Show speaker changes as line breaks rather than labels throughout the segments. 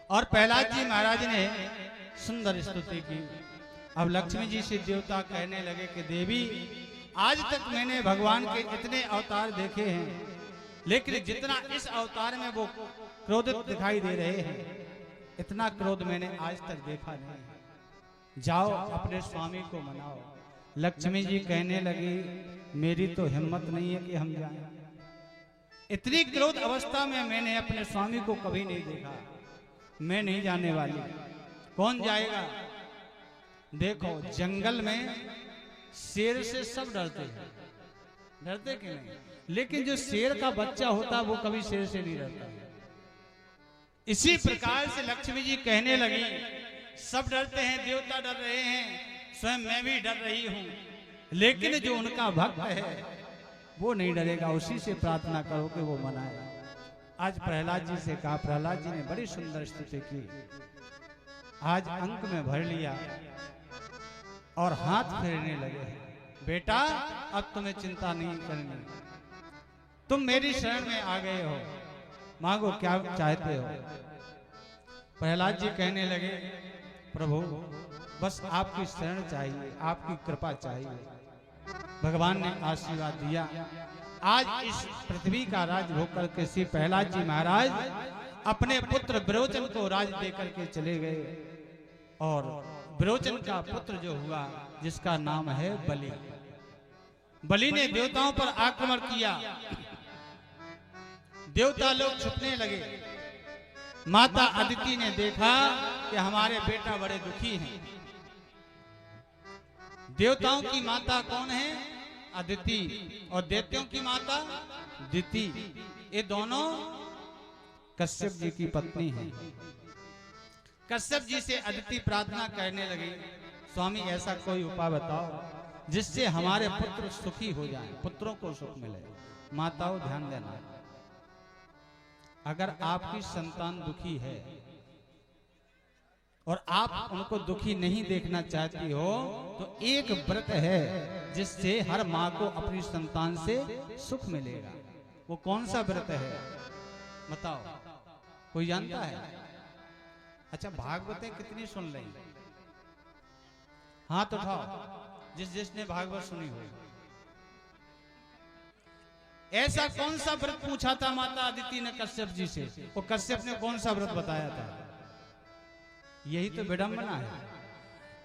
और प्रहलाद जी महाराज ने सुंदर स्तुति की। अब लक्ष्मी जी से देवता कहने लगे कि देवी, आज तक मैंने भगवान के इतने अवतार देखे हैं, लेकिन जितना इस अवतार में वो क्रोधित दिखाई दे रहे हैं, इतना क्रोध मैंने आज तक देखा नहीं। जाओ अपने स्वामी को मनाओ। लक्ष्मी जी कहने लगी, मेरी तो हिम्मत नहीं है कि हम जाएं। इतनी क्रोध अवस्था में मैंने अपने स्वामी को कभी नहीं देखा। मैं नहीं जाने वाली। कौन जाएगा? देखो, जंगल में शेर से सब डरते हैं, डरते क्यों नहीं? लेकिन जो शेर का बच्चा होता है वो कभी शेर से नहीं डरता। इसी प्रकार से लक्ष्मी जी कहने लगी, सब डरते हैं, देवता डर रहे हैं, स्वयं मैं भी डर रही हूं, लेकिन जो उनका भक्त है वो नहीं डरेगा। उसी से प्रार्थना करो कि वो मनाए। आज प्रहलाद जी से कहा, प्रहलाद जी ने बड़ी सुंदर स्तुति की। आज अंक में भर लिया और हाथ फेरने लगे। बेटा, अब तुम्हें चिंता नहीं करनी, तुम मेरी शरण में आ गए हो, मांगो क्या चाहते हो। प्रहलाद जी कहने लगे, प्रभु बस आपकी शरण चाहिए, आपकी कृपा चाहिए। भगवान ने आशीर्वाद दिया। आज इस पृथ्वी का राज होकर के श्री प्रहलाद जी महाराज अपने पुत्र विरोचन को राज देकर के चले गए। और विरोचन का पुत्र जो हुआ, जिसका नाम है बलि, बलि ने देवताओं पर आक्रमण किया। देवता लोग छुपने लगे। माता अदिति ने देखा कि हमारे बेटा बड़े दुखी हैं। देवताओं की माता कौन है? अदिति। और दैत्यों की माता दिति। ये दोनों कश्यप जी की पत्नी हैं। कश्यप जी से अदिति प्रार्थना करने लगी, स्वामी ऐसा कोई उपाय बताओ जिससे हमारे पुत्र सुखी हो जाएं, पुत्रों को सुख मिले। माताओं ध्यान देना, अगर आपकी संतान दुखी है और आप उनको दुखी नहीं देखना चाहती हो, तो एक व्रत है जिससे हर माँ को अपनी संतान से सुख मिलेगा। वो कौन सा व्रत है बताओ? कोई जानता है? अच्छा, भागवतें कितनी सुन रही? हाथ उठाओ जिसने भागवत सुनी हो। ऐसा कौन सा व्रत पूछा था माता अदिति ने कश्यप जी से? वो कश्यप ने कौन सा व्रत बताया था? यही तो विडंबना है।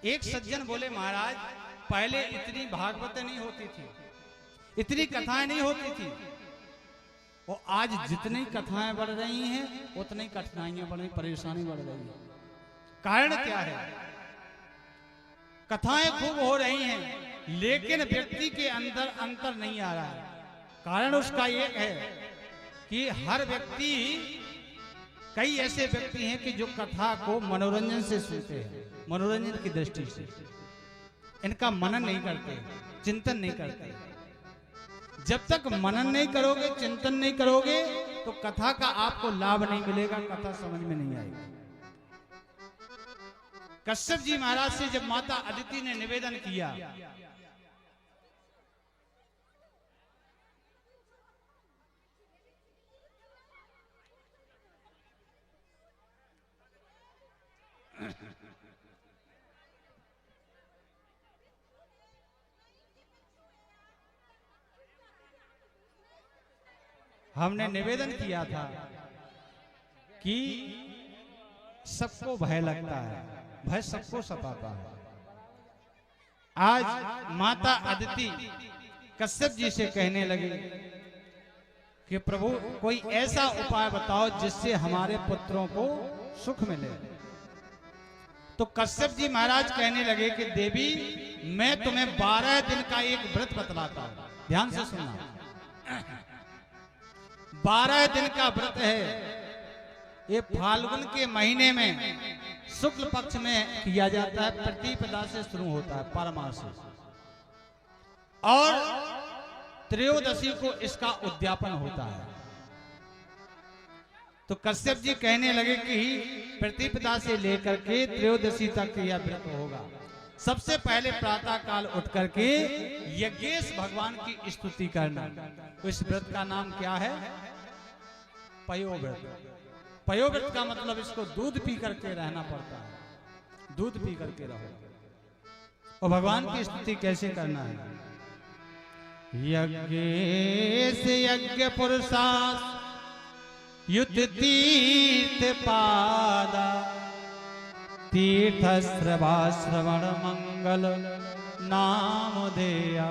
एक सज्जन बोले, महाराज पहले इतनी भागवतें नहीं होती थी, इतनी कथाएं नहीं होती थी, वो आज जितनी कथाएं बढ़ रही हैं उतनी कठिनाइयां बढ़ रही, परेशानी बढ़ रही है। कारण क्या है? कथाएं खूब हो रही हैं, लेकिन व्यक्ति के अंदर अंतर नहीं आ रहा है। कारण उसका ये है कि हर व्यक्ति, कई ऐसे व्यक्ति हैं कि जो कथा को मनोरंजन से सुनते हैं, मनोरंजन की दृष्टि से, इनका मनन नहीं करते, चिंतन नहीं करते। जब तक मनन नहीं करोगे, चिंतन नहीं करोगे, तो कथा का आपको लाभ नहीं मिलेगा, कथा समझ में नहीं आएगी। कश्यप जी महाराज से जब माता अदिति ने निवेदन किया, हमने निवेदन किया था कि सबको भय लगता है, भय सबको सताता है। आज माता अदिति कश्यप जी से कहने लगी कि प्रभु कोई ऐसा उपाय बताओ जिससे हमारे पुत्रों को सुख मिले। तो कश्यप जी महाराज कहने लगे कि देवी, मैं तुम्हें 12 दिन का एक व्रत बतलाता हूं, ध्यान से सुनना। 12 दिन का व्रत है। ये फाल्गुन के महीने में शुक्ल पक्ष में किया जाता है, प्रतिपदा से शुरू होता है, परमासी, और त्रयोदशी को इसका उद्यापन होता है। तो कश्यप जी कहने लगे कि प्रतिपदा से लेकर के त्रयोदशी तक यह व्रत होगा। सबसे पहले प्रातः काल उठ करके यज्ञेश भगवान की स्तुति करना। तो इस व्रत का नाम क्या है? पयो व्रत। पयोव्रत का मतलब इसको दूध पी करके रहना पड़ता है, दूध पी करके रहो। और भगवान की स्तुति कैसे करना है? यज्ञ से यज्ञ पुरुषास युत तीर्थ पादा तीर्थ श्रवा श्रवण मंगल नाम देया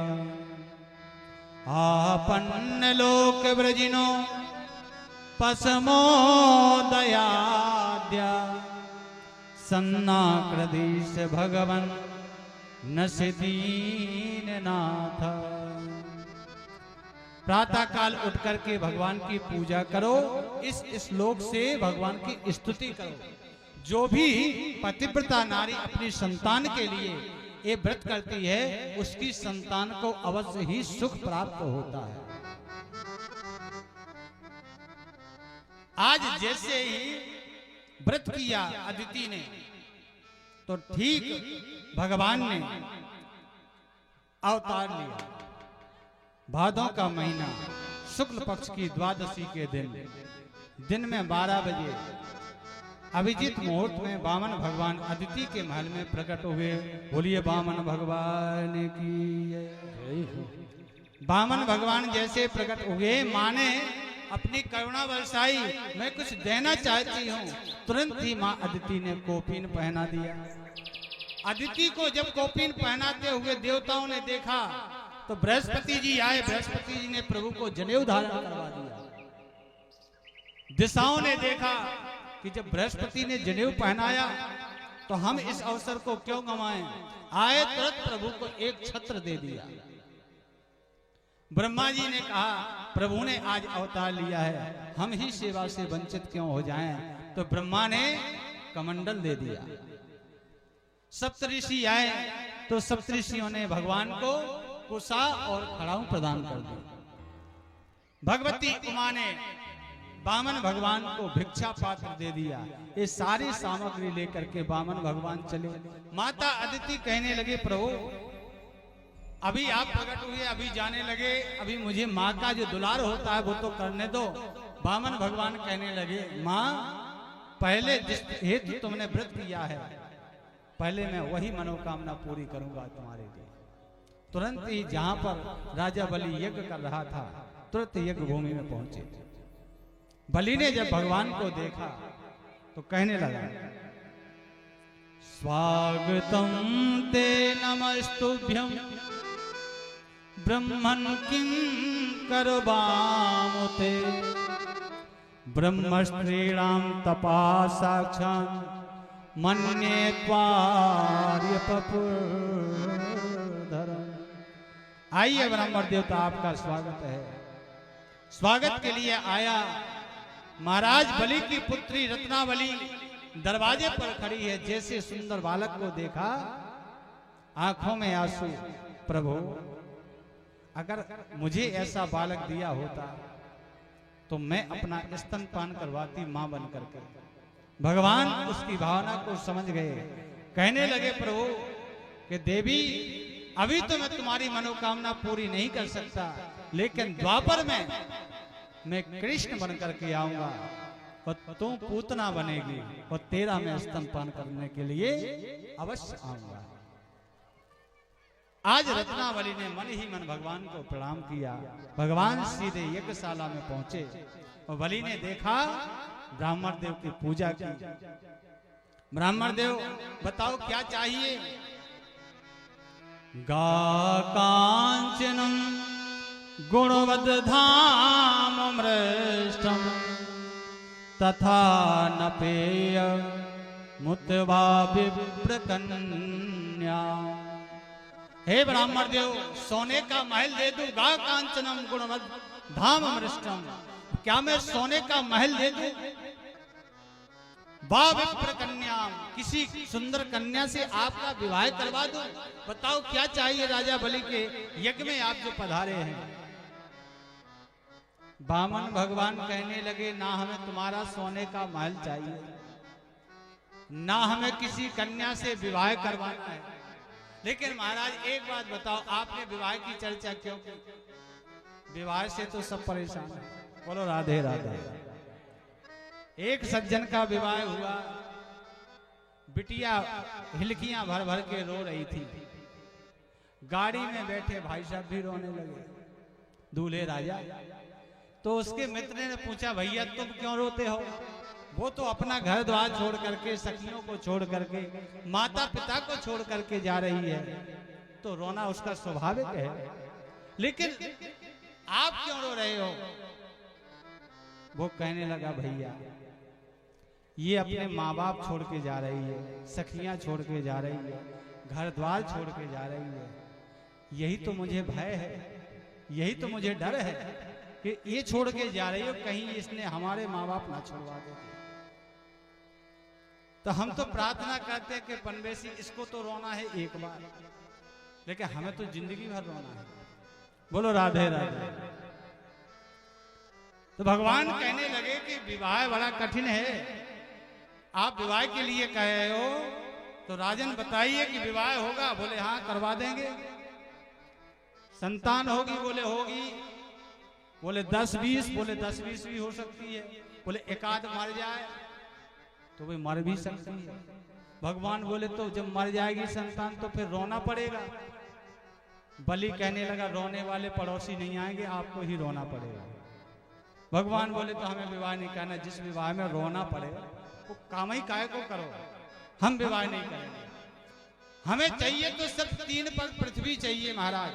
आपन्न लोक व्रजिनो पसमो दयाद्या सन्नाकृदीश भगवन नसीदीन नाथ। प्रातः काल उठ करके भगवान की पूजा करो, इस श्लोक से भगवान की स्तुति करो। जो भी पतिव्रता नारी अपनी संतान के लिए ये व्रत करती है, उसकी संतान को अवश्य ही सुख प्राप्त होता है। आज जैसे ही व्रत किया अदिति ने, तो ठीक भगवान ने अवतार लिया। भादों का महीना शुक्ल पक्ष की द्वादशी के दिन में 12 बजे अभिजीत मुहूर्त में वामन भगवान अदिति के महल में प्रकट हुए। बोलिए वामन भगवान की जय। वामन भगवान जैसे प्रकट हुए, माने अपनी करुणा बरसाई, मैं कुछ देना चाहती हूँ। तुरंत ही माँ अदिति ने कौपीन पहना दिया। अदिति को जब कौपीन पहनाते हुए देवताओं ने देखा तो बृहस्पति जी आए। बृहस्पति जी ने प्रभु को जनेऊ धारण करवा दिया। दिशाओं ने देखा कि जब बृहस्पति ने जनेऊ पहनाया तो हम इस अवसर को क्यों गंवाएं। आए तुरंत प्रभु को एक छत्र दे दिया। ब्रह्मा जी ने कहा प्रभु ने आज अवतार लिया है, हम ही सेवा से वंचित क्यों हो जाएं। तो ब्रह्मा ने कमंडल दे दिया। सप्तऋषि आए तो सप्तऋषियों ने भगवान को कुशा और खड़ाऊ प्रदान कर दी। भगवती उमा ने वामन भगवान को भिक्षा पात्र दे दिया। ये सारी सामग्री लेकर के वामन भगवान चले। माता अदिति कहने लगे प्रभु अभी आप प्रकट हुए, अभी जाने लगे, अभी मुझे माँ का जो दुलार होता है वो तो करने दो। वामन भगवान कहने लगे माँ पहले जिस हेतु तुमने व्रत किया है, पहले मैं वही मनोकामना पूरी करूंगा तुम्हारे लिए। तुरंत ही जहां पर राजा बलि यज्ञ कर रहा था, तुरंत यज्ञ भूमि में पहुंचे। बलि ने जब भगवान को देखा तो कहने लगा स्वागतम ते नमस्तुभ्यं ब्रह्मन् किं करवामुते ब्रह्मस्त्रीणां तपा साक्षात् मन्ये त्वार्यपपुर्धरम्। आइए ब्रह्मण देवता आपका स्वागत है। स्वागत के लिए आया। महाराज बलि की पुत्री रत्नावली दरवाजे पर खड़ी है। जैसे सुंदर बालक को देखा आंखों में आंसू। प्रभु अगर मुझे ऐसा बालक दिया होता तो मैं अपना स्तनपान करवाती मां बन करके। भगवान उसकी भावना को समझ गए। कहने लगे प्रभु कि देवी अभी तो मैं तुम्हारी मनोकामना पूरी नहीं कर सकता, लेकिन द्वापर में मैं कृष्ण बन करके आऊंगा और तुम पूतना बनेगी और तेरा मैं स्तनपान करने के लिए अवश्य आऊंगा। आज रत्नावली ने मन ही मन भगवान को प्रणाम किया। भगवान सीधे यज्ञशाला में पहुंचे और बलि ने देखा ब्राह्मण देव की पूजा की। ब्राह्मण देव बताओ क्या चाहिए। गा कांचनम गुणवद धाम मृष्टम तथा नपेय मुतवा विप्र कन्या। हे ब्राह्मण देव सोने का महल दे दूं। गा कांचनम गुणवद धाम मृष्टम, क्या मैं सोने का महल दे दूं? वा विप्र कन्या, किसी सुंदर कन्या से आपका विवाह करवा दूं? बताओ क्या चाहिए राजा बलि के यज्ञ में आप जो पधारे हैं। वामन भगवान कहने लगे ना हमें तुम्हारा सोने का महल चाहिए, ना हमें किसी कन्या से विवाह करवाना है। लेकिन महाराज एक बात बताओ, आपने विवाह की चर्चा क्यों की? विवाह से तो सब परेशान है। बोलो राधे राधे। एक सज्जन का विवाह हुआ, बिटिया हिलकियां भर भर के रो रही थी। गाड़ी में बैठे भाई साहब भी रोने लगे, दूल्हे राजा। तो उसके मित्र ने पूछा, भैया तुम क्यों रोते हो? वो तो अपना घर द्वार छोड़ करके, सखियों को छोड़ करके, माता पिता को छोड़ करके जा रही है, तो रोना उसका स्वाभाविक है, लेकिन आप क्यों रो रहे हो? वो कहने लगा, भैया ये अपने माँ बाप छोड़ के जा रही है, सखियां छोड़ के जा रही है, घर द्वार छोड़ के जा रही है, यही तो मुझे भय है, यही तो मुझे डर है कि ये छोड़ के जा रही हो, कहीं इसने हमारे माँ बाप ना छोड़वा दे। तो हम तो प्रार्थना करते हैं कि पनवेशी इसको तो रोना है एक बार, लेकिन हमें तो जिंदगी भर रोना है। बोलो राधे राधे। तो भगवान कहने लगे कि विवाह बड़ा कठिन है, आप विवाह के लिए कहे हो, तो राजन बताइए कि विवाह होगा? बोले हाँ करवा देंगे। संतान होगी? बोले होगी। बोले 10-20? बोले 10-20 भी हो सकती है। बोले एकाध मर जाए? तो वे मर भी सकती है। भगवान बोले तो जब मर जाएगी संतान तो फिर रोना पड़ेगा। बलि कहने लगा, रोने वाले पड़ोसी नहीं आएंगे, आपको ही रोना पड़ेगा। भगवान बोले तो हमें विवाह नहीं करना, जिस विवाह में रोना पड़े वो काम ही काहे को करो, हम विवाह नहीं करेंगे। हमें चाहिए तो सिर्फ 3 पग पृथ्वी चाहिए महाराज।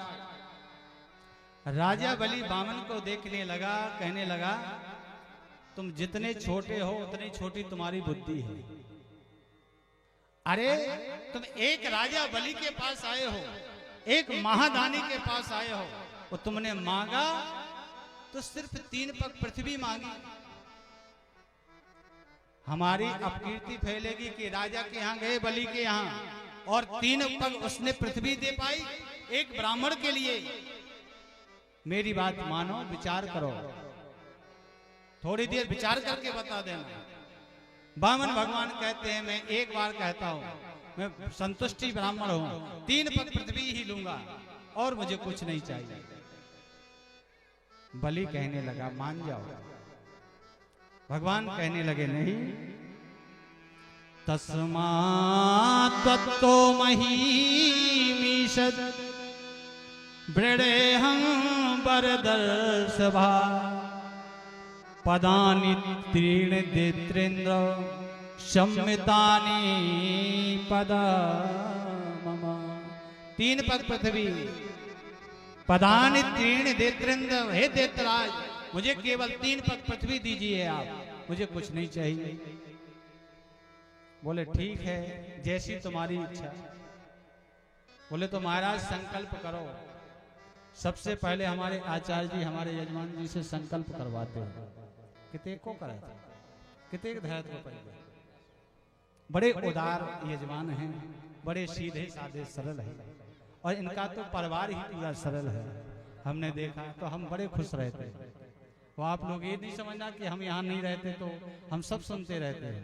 राजा बलि बामन को देखने लगा, कहने लगा, तुम जितने छोटे हो उतनी छोटी तुम्हारी बुद्धि है। अरे तुम एक राजा बलि के पास आए हो, एक महादानी के पास आए हो, और तुमने मांगा तो सिर्फ 3 पग पृथ्वी मांगी। हमारी अपकीर्ति फैलेगी कि राजा के यहाँ गए, बलि के यहाँ, और 3 पग उसने पृथ्वी दे पाई एक ब्राह्मण के लिए। मेरी बात मानो, विचार करो, थोड़ी देर विचार करके बता देना। बामन भगवान कहते हैं, मैं एक बार कहता हूं, मैं संतुष्टि ब्राह्मण हूं, 3 पग पृथ्वी ही लूंगा और मुझे कुछ नहीं चाहिए। बलि कहने लगा, मान जाओ। भगवान कहने लगे, नहीं, तस्मात् त्वत्तो महीमीषद् वृडेऽहं वरदर्शभा पदानि त्रीणि देत्रेन्द्र संमितानि पदा मम। 3 पग पृथ्वी, पदानि त्रीणि देत्रेन्द्र, हे देतराज मुझे केवल 3 पग पृथ्वी दीजिए आप, मुझे कुछ नहीं चाहिए। बोले ठीक है, जैसी तुम्हारी इच्छा। बोले तो महाराज संकल्प करो। सबसे पहले हमारे आचार्य जी, हमारे यजमान जी से संकल्प करवाते हैं। कितने को कराते, कितने धैर्य को पड़ेगा। बड़े उदार यजमान हैं, बड़े सीधे साधे सरल हैं, और इनका तो परिवार ही पूरा सरल है। हमने देखा तो हम बड़े खुश रहते हैं। वो आप लोग ये नहीं समझना कि हम यहाँ नहीं रहते तो हम सब सुनते रहते हैं,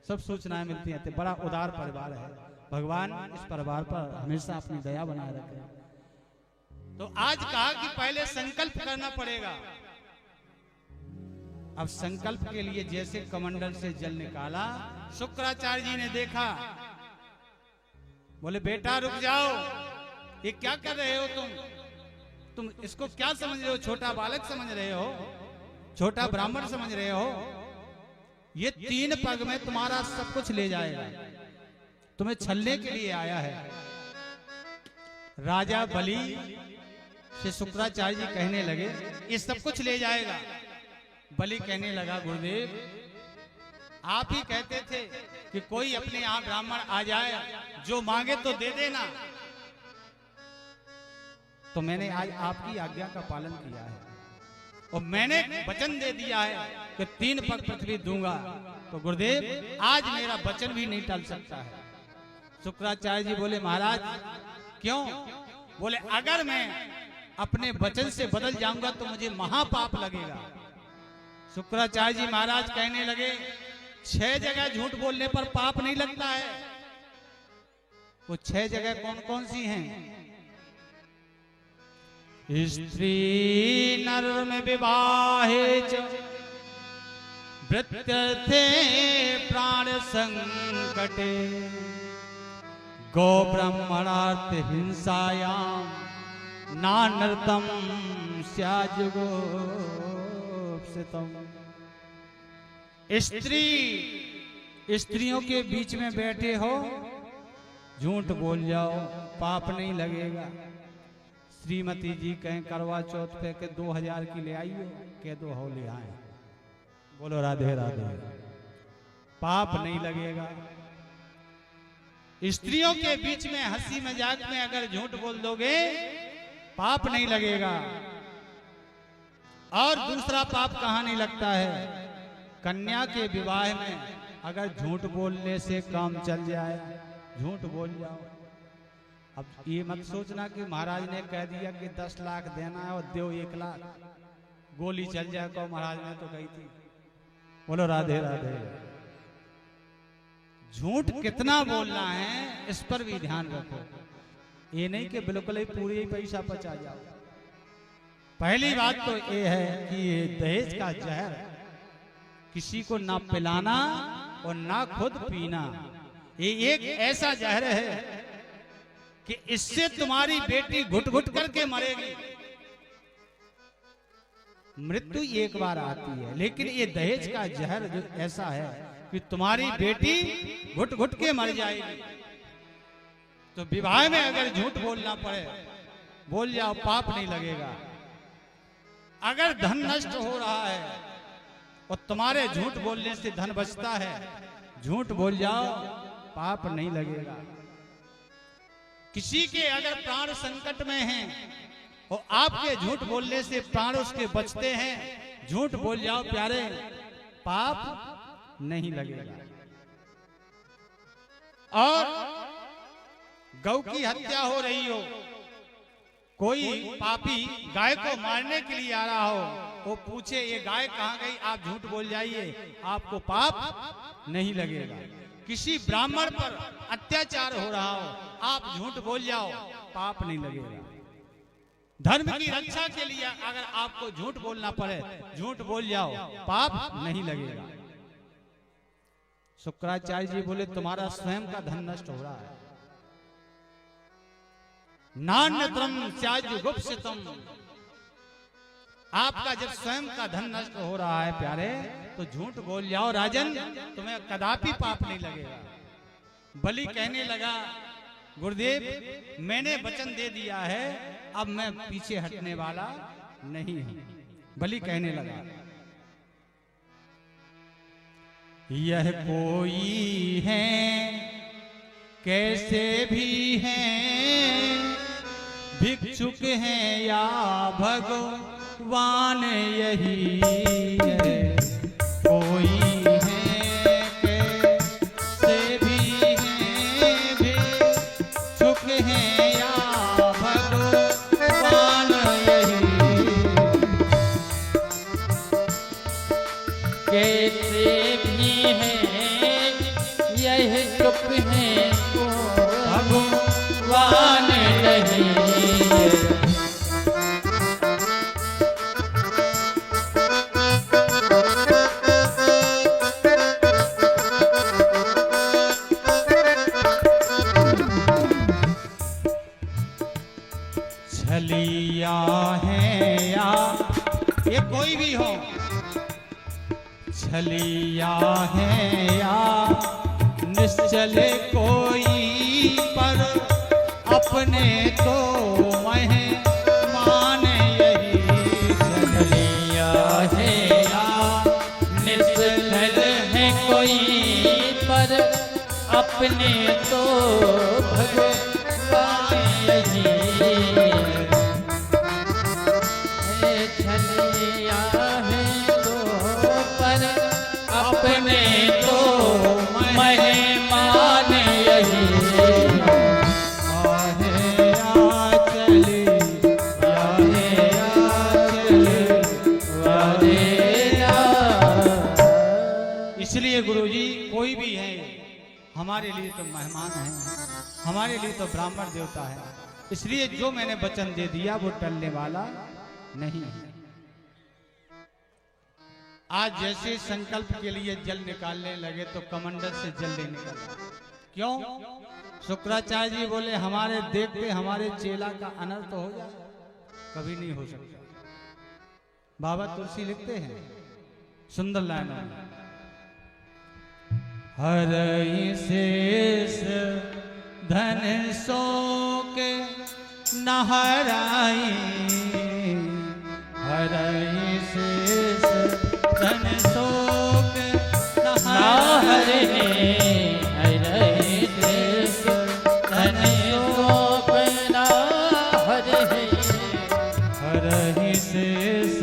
सब सूचनाएं मिलती रहती। बड़ा उदार परिवार है। भगवान इस परिवार पर हमेशा अपनी दया बनाए रखे। तो आज कहा कि पहले संकल्प करना पड़ेगा। अब संकल्प के लिए जैसे कमंडल से जल निकाला, शुक्राचार्य जी ने देखा, बोले बेटा रुक जाओ, ये क्या कर रहे हो तुम इसको क्या समझ रहे हो? छोटा बालक समझ रहे हो? छोटा ब्राह्मण समझ रहे हो? ये 3 पग में तुम्हारा सब कुछ ले जाएगा, तुम्हें छलने के लिए आया है। राजा बलि से शुक्राचार्य जी कहने लगे, ये सब कुछ ले जाएगा। बलि कहने लगा, गुरुदेव आप ही कहते थे कि कोई अपने यहाँ ब्राह्मण आ जाए, जो मांगे तो दे देना, तो मैंने आज आपकी आज्ञा का पालन किया है और मैंने वचन दे दिया है कि 3 पग पृथ्वी दूंगा। तो गुरुदेव आज मेरा वचन भी नहीं टल सकता है। शुक्राचार्य जी बोले, महाराज क्यों? बोले अगर मैं अपने वचन से बदल जाऊंगा तो मुझे महापाप लगेगा। शुक्राचार्य जी महाराज कहने लगे, 6 जगह झूठ बोलने पर पाप नहीं लगता है। वो 6 जगह कौन कौन सी हैं? स्त्री नर में विवाहे च वृत्यर्थे प्राण संकटे गो ब्रह्मणार्थ हिंसायाम नानर्तम स्याजुगोप्सितम। स्त्रियों के बीच में बैठे हो, झूठ बोल जाओ, पाप नहीं लगेगा। श्रीमती जी कहें करवा चौथ पे के 2000 की ले आई हो, कह दो हो ले आए, बोलो राधे राधे, पाप नहीं लगेगा। स्त्रियों के बीच में हंसी मजाक में अगर झूठ बोल दोगे पाप नहीं लगेगा। और दूसरा पाप कहां नहीं लगता है, कन्या के विवाह में अगर झूठ बोलने से काम चल जाए, झूठ बोल जाओ। अब ये मत सोचना कि महाराज ने कह दिया कि 10 लाख देना है और दो 1 लाख, गोली चल जाए को महाराज ने तो कही थी। बोलो राधे राधे। झूठ कितना बोलना है इस पर भी ध्यान रखो, ये नहीं कि बिल्कुल ही पूरी ही पैसा बचा जाओ। पहली बात तो ये है कि ये दहेज का जहर किसी को ना पिलाना और ना खुद पीना, ये एक ऐसा जहर है कि इससे तुम्हारी बेटी घुट घुट करके मरेगी। मृत्यु एक बार आती है, लेकिन ये दहेज का जहर जो ऐसा है कि तुम्हारी बेटी घुट घुट के मर जाएगी। तो विवाह में अगर झूठ बोलना पड़े बोल जाओ, पाप नहीं लगेगा। अगर धन नष्ट हो रहा है और तुम्हारे झूठ बोलने से धन बचता है, झूठ बोल जाओ, पाप नहीं लगेगा। किसी के अगर प्राण संकट में हैं और आपके झूठ बोलने से प्राण उसके बचते हैं, झूठ बोल जाओ प्यारे, पाप नहीं लगेगा। और गौ की हत्या हो रही हो, कोई पापी गाय को मारने के लिए आ रहा हो, वो पूछे ये गाय कहां गई, आप झूठ बोल जाइए, आपको पाप नहीं लगेगा। किसी ब्राह्मण पर अत्याचार हो रहा हो, आप झूठ बोल जाओ, पाप नहीं लगेगा। धर्म की रक्षा के लिए अगर आपको झूठ बोलना पड़े, झूठ बोल जाओ, पाप नहीं लगेगा। शुक्राचार्य जी बोले तुम्हारा स्वयं का धन नष्ट हो रहा है। नान्यत्रम स्याजुगोप्सितम, आपका जब स्वयं का धन नष्ट हो रहा है प्यारे, तो झूठ बोल जाओ राजन, तुम्हें कदापि पाप नहीं लगेगा। बलि कहने लगा गुरुदेव मैंने वचन दे दिया है, अब मैं पीछे हटने वाला नहीं हूं। बलि कहने लगा यह कोई है कैसे भी हैं, भिक्षुक हैं या भगवान यही है। कोई है कैसे भी हैं, भिक्षुक हैं या भगवान यही।
कैसे भी हैं यह चुप हैं भगवान नहीं।
छलिया है या ये कोई भी हो, छलिया है या निश्चल कोई पर अपने तो मेहमान यही।
छलिया है या निश्चल है कोई पर अपने तो भगवान यही। छलिया है तो पर अपने तो मेहमान यही।
इसलिए गुरुजी कोई भी है हमारे लिए तो मेहमान है, हमारे लिए तो ब्राह्मण देवता है। इसलिए जो मैंने वचन दे दिया वो टलने वाला नहीं है। आज जैसे संकल्प के लिए जल निकालने लगे तो कमंडल से जल नहीं निकला। क्यों? शुक्राचार्य जी बोले हमारे देख के हमारे चेला का अनर्थ हो जाए, कभी नहीं हो सकता। बाबा तुलसी लिखते हैं सुंदर लाइन में, हरहि शेष धन शोक न हराई, हरहि शेष धन शोक न हराई,
हरहि शेष धन शोक न हराई,
हरहि शेष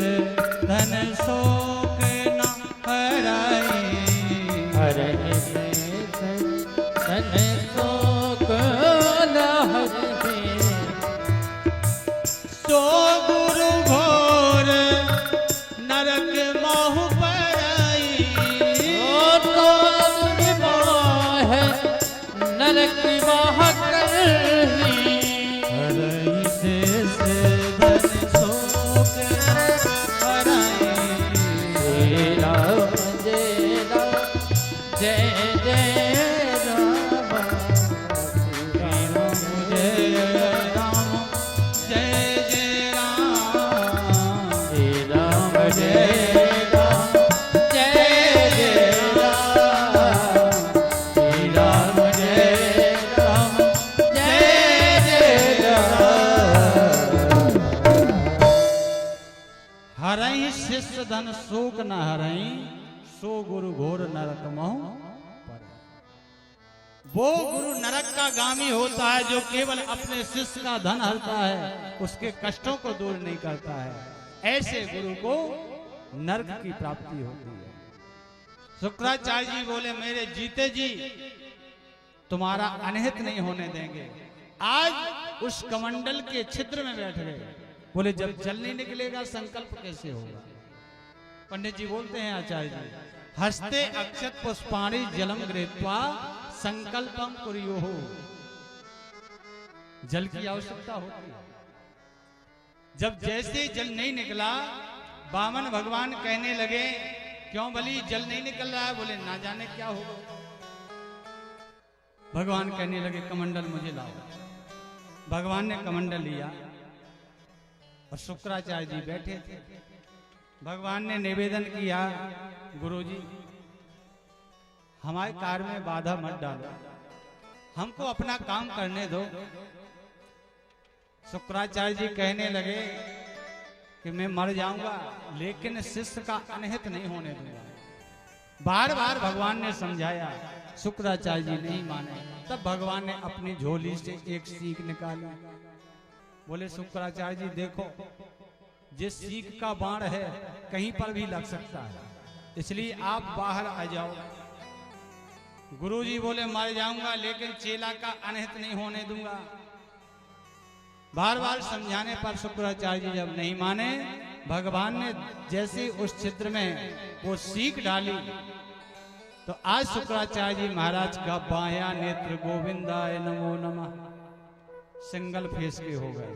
धन शोक न हराई,
हरहि शेष धन शोक न हराई,
सो गुरु घोर नरक मोह पराई,
तो दुर्मोह नरक मोह करही,
हरहि शेष धन शोक न हराई,
जय राम जय राम जय जय राम,
जय राम जय जय राम,
जय राम जय राम जय जय राम, जय राम जय राम जय जय राम,
हरहि शिष्य धन शोक न हरहि, सो गुरु घोर नरक मोह पराई। वो गुरु नरक का गामी होता है जो केवल अपने शिष्य का धन हरता है, उसके कष्टों को दूर नहीं करता है। ऐसे गुरु को नरक की प्राप्ति होती है। शुक्राचार्य जी बोले मेरे जीते जी तुम्हारा अनहित नहीं होने देंगे। आज उस कमंडल के छिद्र में बैठ गए। बोले जब जल नहीं निकलेगा संकल्प कैसे होगा? पंडित जी बोलते हैं आचार्य जी, हस्ते अक्षत पुष्पाणि जलम गृहीत्वा संकल्पम कुर्युः। जल की आवश्यकता होती है। जब जैसे जल नहीं निकला, वामन भगवान कहने लगे क्यों बलि जल नहीं निकल रहा है? बोले ना जाने क्या होगा। भगवान कहने लगे कमंडल मुझे लाओ। भगवान ने कमंडल लिया और शुक्राचार्य जी बैठे थे। भगवान ने निवेदन किया, गुरुजी हमारे कार्य में बाधा मत डालो, हमको अपना काम करने दो। शुक्राचार्य जी कहने लगे कि मैं मर जाऊंगा लेकिन शिष्य का अनहित नहीं होने दूंगा। बार बार भगवान ने समझाया, शुक्राचार्य जी नहीं माने। तब भगवान ने अपनी झोली से एक सीख निकाली। बोले शुक्राचार्य जी देखो, जिस सीख का बाण है कहीं पर भी लग सकता है, इसलिए आप बाहर आ जाओ। गुरुजी बोले मर जाऊंगा लेकिन चेला का अनहित नहीं होने दूंगा। बार बार समझाने पर शुक्राचार्य जी जब नहीं माने, भगवान ने जैसे उस छिद्र में वो सीख डाली तो आज शुक्राचार्य जी महाराज का बाया नेत्र गोविंदाय नमो नमः सिंगल फेस के हो गए।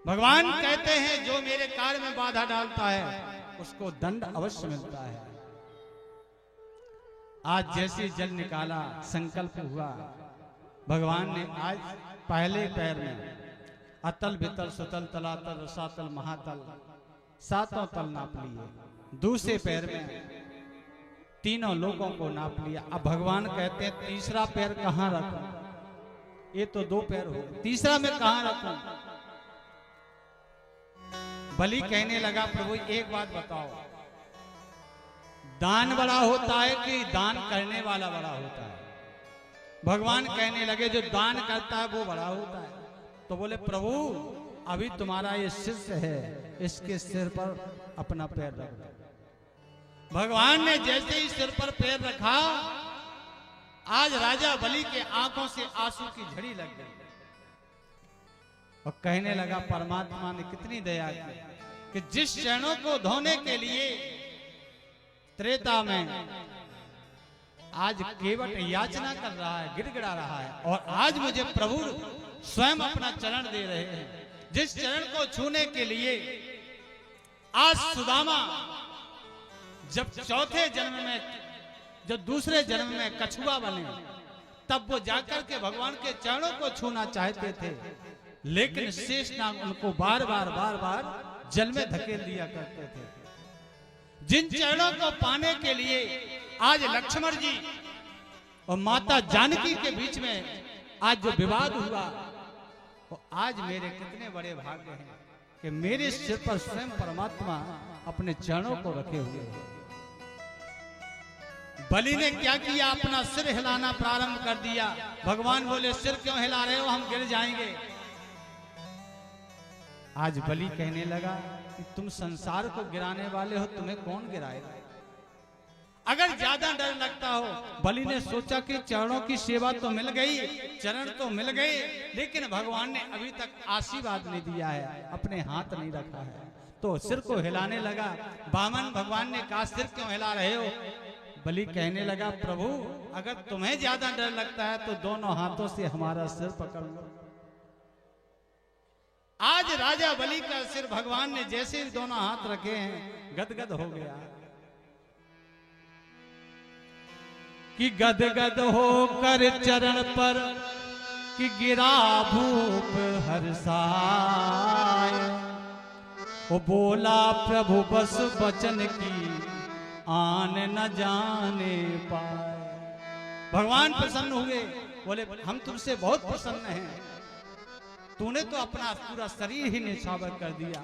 भगवान कहते हैं जो मेरे कार्य में बाधा डालता है उसको दंड अवश्य मिलता है। आज जैसे जल निकाला, संकल्प हुआ, भगवान ने आज पहले पैर में अतल वितल सुतल तलातल रसातल महातल सातों तल नाप लिए। दूसरे पैर में तीनों लोगों को नाप लिया। अब भगवान कहते हैं तीसरा पैर कहां रखूं? ये तो दो पैर हो, तीसरा मैं कहां रखूं? बलि कहने लगा प्रभु एक बात बताओ, दान बड़ा होता है कि दान करने वाला बड़ा होता है? भगवान कहने लगे जो दान करता है वो बड़ा होता है। तो बोले प्रभु अभी तुम्हारा ये शिष्य है, इसके सिर पर अपना पैर रख दो। भगवान ने जैसे ही सिर पर पैर रखा, आज राजा बलि के आंखों से आंसू की झड़ी लग गई और कहने लगा परमात्मा ने कितनी दया की कि जिस चरणों को धोने के लिए त्रेता में आज केवट याचना कर रहा है, गिड़गिड़ा रहा है, और आज मुझे प्रभु स्वयं अपना चरण दे रहे हैं। जिस चरण को छूने के लिए आज सुदामा जब चौथे जन्म में, जब दूसरे जन्म में कछुआ बने, तब वो जाकर के भगवान के चरणों को छूना चाहते थे, लेकिन शेषनाग उनको बार बार जल में धकेल दिया करते थे। जिन चरणों को पाने के लिए आज लक्ष्मण जी और माता जानकी के बीच में आज जो विवाद हुआ, वो आज मेरे कितने बड़े भाग्य हैं कि मेरे सिर पर स्वयं परमात्मा अपने चरणों को रखे हुए हैं। बलि ने क्या किया, अपना सिर हिलाना प्रारंभ कर दिया। भगवान बोले सिर क्यों हिला रहे हो, हम गिर जाएंगे। आज बलि कहने लगा कि तुम संसार को गिराने वाले हो, तुम्हें कौन गिराएगा। अगर ज्यादा डर लगता हो, बलि ने सोचा कि चरणों की सेवा तो मिल गई, चरण तो मिल गए, लेकिन भगवान ने अभी तक आशीर्वाद नहीं दिया है, अपने हाथ नहीं रखा है, तो सिर को हिलाने लगा। वामन भगवान ने कहा सिर क्यों हिला रहे हो। बलि कहने लगा प्रभु अगर तुम्हें ज्यादा डर लगता है तो दोनों हाथों से हमारा सिर पकड़ लो। आज राजा बलि का सिर भगवान ने जैसे दोनों हाथ रखे हैं गदगद हो गया कि गदगद होकर चरण पर कि गिरा भूप हर्षाय। वो बोला प्रभु बस वचन की आन न जाने पाए। भगवान प्रसन्न हुए, बोले हम तुमसे बहुत प्रसन्न हैं, तूने तो अपना पूरा शरीर ही निछावर कर दिया।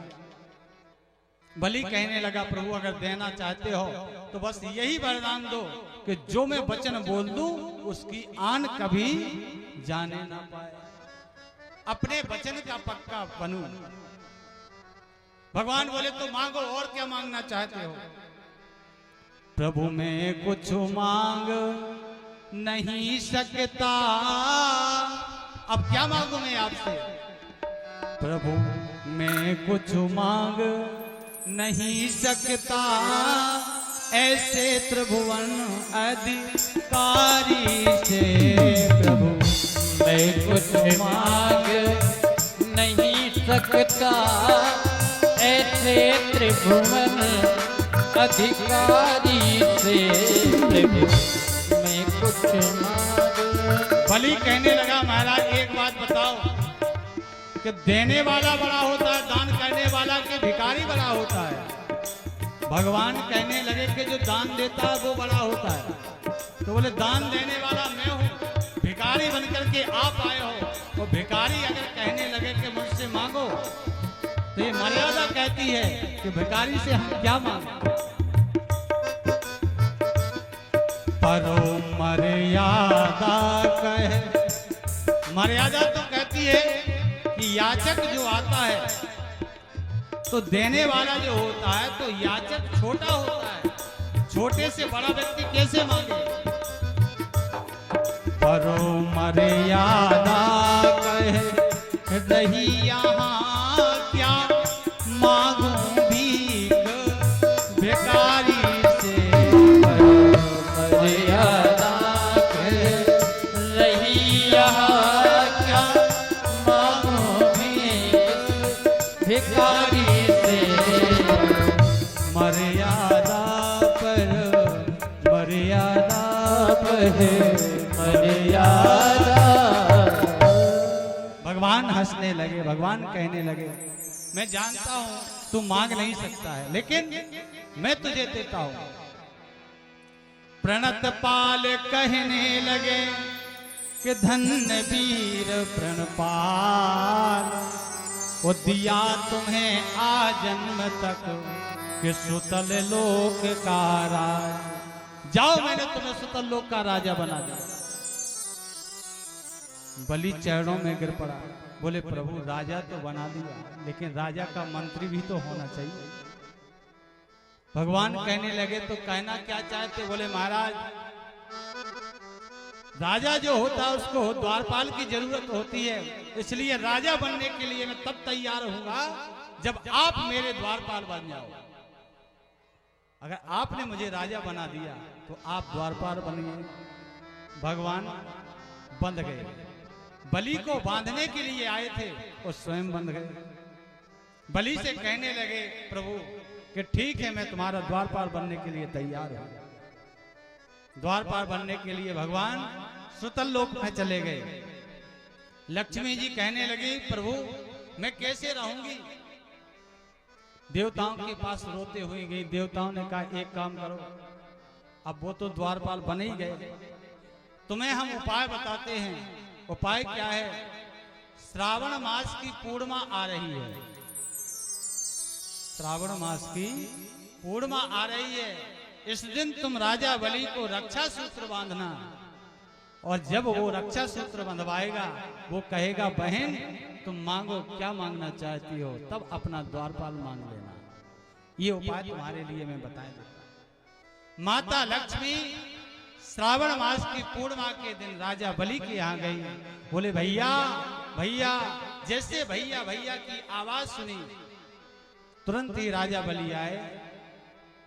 बलि कहने लगा प्रभु अगर देना चाहते हो तो बस यही वरदान दो कि जो मैं वचन बोल दूं उसकी आन कभी जाने ना पाए, अपने वचन का पक्का बनूं। भगवान बोले तो मांगो, और क्या मांगना चाहते हो। प्रभु मैं कुछ मांग नहीं सकता, अब क्या मांगू मैं आपसे। प्रभु मैं कुछ मांग नहीं सकता, ऐसे त्रिभुवन अधिकारी से। प्रभु
मैं कुछ मांग नहीं सकता, ऐसे त्रिभुवन अधिकारी से। प्रभु मैं कुछ मांग।
बलि कहने लगा महाराज एक बात बताओ कि देने वाला बड़ा होता है, दान करने वाला कि भिखारी बड़ा होता है। भगवान कहने लगे कि जो दान देता है वो बड़ा होता है। तो बोले दान देने वाला मैं हूँ, भिखारी बनकर के आप आए हो। और भिखारी अगर कहने लगे कि मुझसे मांगो तो ये मर्यादा कहती है कि भिखारी से हम क्या मांगे। परो मर्यादा कहे, मर्यादा तो कहती है कि याचक जो आता है तो देने वाला जो होता है तो याचक छोटा होता है, छोटे से बड़ा व्यक्ति कैसे मांगे। परो मर्यादा कहे रही यहाँ क्या मांगू भीख भिखारी से।
मर्यादा कहे रही यहाँ क्या मांगू भीख भिखारी से।
मर्यादा पर मर्यादा पर
मर्यादा।
भगवान हंसने लगे, भगवान कहने लगे मैं जानता हूं तू मांग नहीं सकता है, लेकिन मैं तुझे देता हूं। प्रणत पाल कहने लगे कि धन्य वीर प्रणपाल, वो दिया तुम्हें आजन्म तक कि सुतल लोक का राज। जाओ मैंने तुम्हें सुतल लोक का राजा बना दिया। बलि चरणों में गिर पड़ा, बोले प्रभु राजा तो बना दिया, लेकिन राजा का मंत्री भी तो होना चाहिए। भगवान कहने लगे तो कहना क्या चाहते। बोले महाराज राजा जो होता है उसको द्वारपाल की जरूरत होती है, इसलिए राजा बनने के लिए मैं तब तैयार होऊंगा जब आप मेरे द्वारपाल बन जाओ। अगर आपने मुझे राजा बना दिया तो आप द्वारपाल बनिए। भगवान बंध गए, बलि को बांधने के लिए आए थे और स्वयं बंध गए। बलि से कहने लगे प्रभु कि ठीक है, मैं तुम्हारा द्वारपाल बनने के लिए तैयार हूं। द्वारपाल बनने के लिए भगवान सुतल लोक में चले गए। लक्ष्मी जी कहने लगी, प्रभु मैं कैसे रहूंगी? देवताओं के पास रोते हुए गई। देवताओं ने कहा, एक काम करो, अब वो तो द्वारपाल बन ही गए, तुम्हें हम उपाय बताते हैं। उपाय क्या है? श्रावण मास की पूर्णिमा आ रही है। श्रावण मास की पूर्णिमा आ रही है। इस दिन तुम राजा बलि को रक्षा सूत्र बांधना, और जब वो रक्षा सूत्र बंधवाएगा, वो कहेगा, बहन तुम मांगो, क्या मांगना चाहती हो, तब अपना द्वारपाल मांग लेना। ये उपाय तुम्हारे लिए मैं बताए देता। माता लक्ष्मी श्रावण मास की पूर्णिमा के दिन राजा बलि के यहाँ गई। बोले, भैया भैया। जैसे भैया भैया की आवाज सुनी, तुरंत ही राजा बलि आए।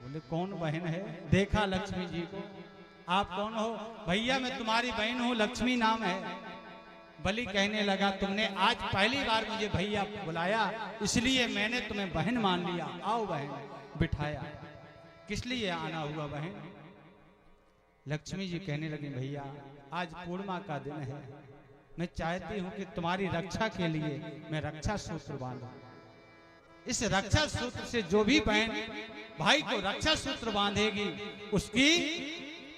बोले, कौन बहन है? देखा लक्ष्मी जी को। आप कौन हो? भैया मैं तुम्हारी बहन हूं, लक्ष्मी नाम है। बलि कहने लगा, तुमने आज पहली बार मुझे भैया बुलाया, इसलिए मैंने तुम्हें बहन मान लिया। आओ बहन, बिठाया। किस लिए आना हुआ बहन? लक्ष्मी जी कहने लगी, भैया आज पूर्णिमा का दिन है, मैं चाहती हूं कि तुम्हारी रक्षा के लिए मैं रक्षा सूत्र बांधूं। इस रक्षा सूत्र से जो भी बहन भाई को रक्षा सूत्र बांधेगी,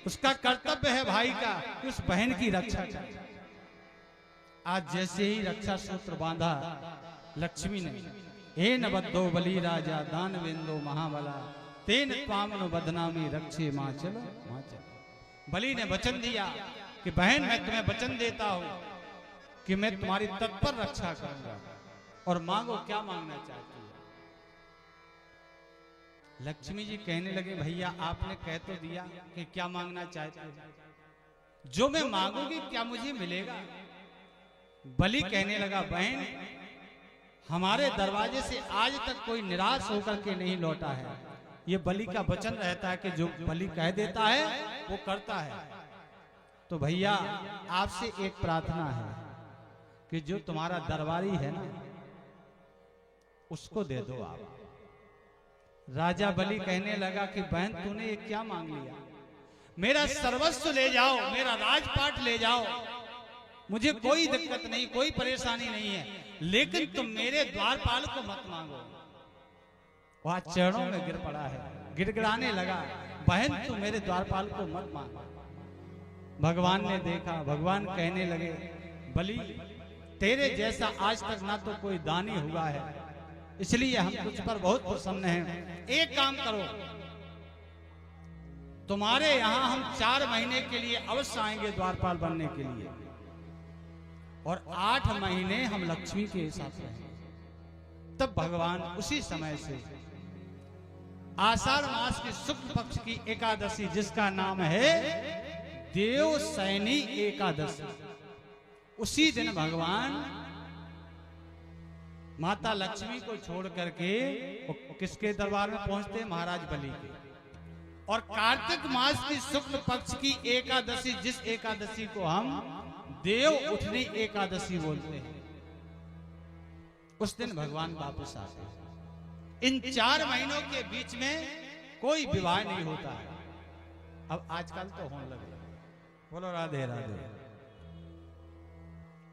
उसका कर्तव्य है भाई का कि उस बहन की रक्षा करे। आज जैसे ही रक्षा सूत्र बांधा लक्ष्मी ने, हे न बद्धो बलि राजा दानवेंदो महाबला तेन त्वामनु बदनामी रक्षे मां चलो मां चलो। बलि ने वचन दिया कि बहन मैं तुम्हें वचन देता हूं कि मैं तुम्हारी तत्पर रक्षा करूंगा, और मांगो क्या मांगना चाहती है। लक्ष्मी जी कहने लगे, भैया आपने कह तो दिया कि क्या मांगना चाहते हो, जो मैं मांगूंगी क्या मुझे मिलेगा? बलि कहने लगा, बहन हमारे दरवाजे से आज तक कोई निराश होकर के नहीं लौटा है। ये बलि का वचन रहता है कि जो बलि कह देता है वो करता है। तो भैया आपसे एक प्रार्थना है कि जो तुम्हारा दरबारी है ना, उसको दे दो आप। राजा बलि कहने लगा कि बहन तूने ये क्या मांग लिया? मेरा सर्वस्व ले जाओ, मेरा राजपाट ले जाओ, मुझे कोई दिक्कत नहीं, कोई परेशानी नहीं है, लेकिन तुम मेरे द्वारपाल को मत मांगो। वह चरणों में गिर पड़ा है, गिड़गिड़ाने लगा, बहन तू मेरे द्वारपाल को मत मांग। भगवान ने देखा, भगवान कहने लगे, बलि तेरे जैसा आज तक ना तो कोई दानी हुआ है, इसलिए हम तुझ पर बहुत प्रसन्न हैं। एक काम करो, तुम्हारे यहां हम 4 महीने के लिए अवश्य आएंगे द्वारपाल बनने के लिए, और 8 महीने हम लक्ष्मी के साथ रहेंगे। तब भगवान उसी समय से आषाढ़ मास की शुक्ल पक्ष की एकादशी, जिसका नाम है देवशयनी एकादशी, उसी दिन भगवान माता लक्ष्मी को छोड़ करके किसके दरबार में पहुंचते? महाराज बलि के। और कार्तिक मास की शुक्ल पक्ष की एकादशी, जिस एकादशी को हम देव उठनी एकादशी बोलते हैं, उस दिन भगवान वापस आते हैं। इन 4 महीनों के बीच में कोई विवाह नहीं होता है। अब आजकल तो होने लगे, बोलो राधे राधे।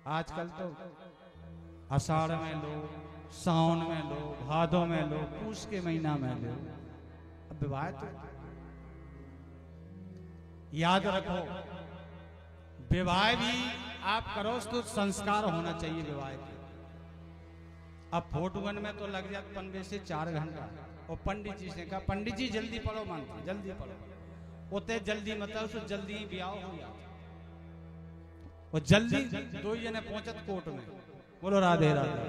आजकल तो आषाढ़ में लो, सावन में लो, भादों में लो, पूस के महीना में लो, अब विवाह तो याद रखो, विवाह भी आप करो तो संस्कार होना चाहिए विवाह के। अब फोटोगन में तो लग जाता 15 से 4 घंटा, और पंडित जी से कहा, पंडित जी जल्दी पढ़ो, मानते जल्दी पढ़ो, उतने जल्दी मतलब तो जल्दी ब्याह हो जाता, और जल्दी 2 जने पहुंचत कोर्ट में, बोलो राधे राधे।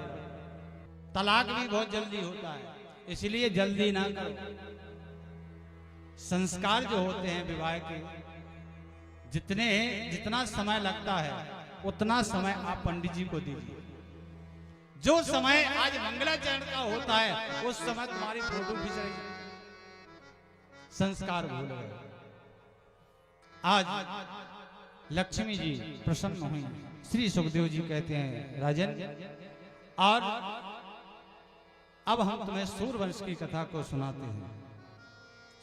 तलाक भी बहुत जल्दी होता है, इसलिए जल्दी ना करो। संस्कार जो होते हैं विवाह के, जितना समय लगता है उतना समय आप पंडित जी को दीजिए। जो समय आज मंगलाचरण का होता है उस समय तुम्हारी फोटो खींचेगी, संस्कार भूल गए। आज लक्ष्मी जी प्रसन्न हुई। श्री सुखदेव जी कहते हैं, राजन, और अब हम तुम्हें सूरवंश की कथा को सुनाते हैं।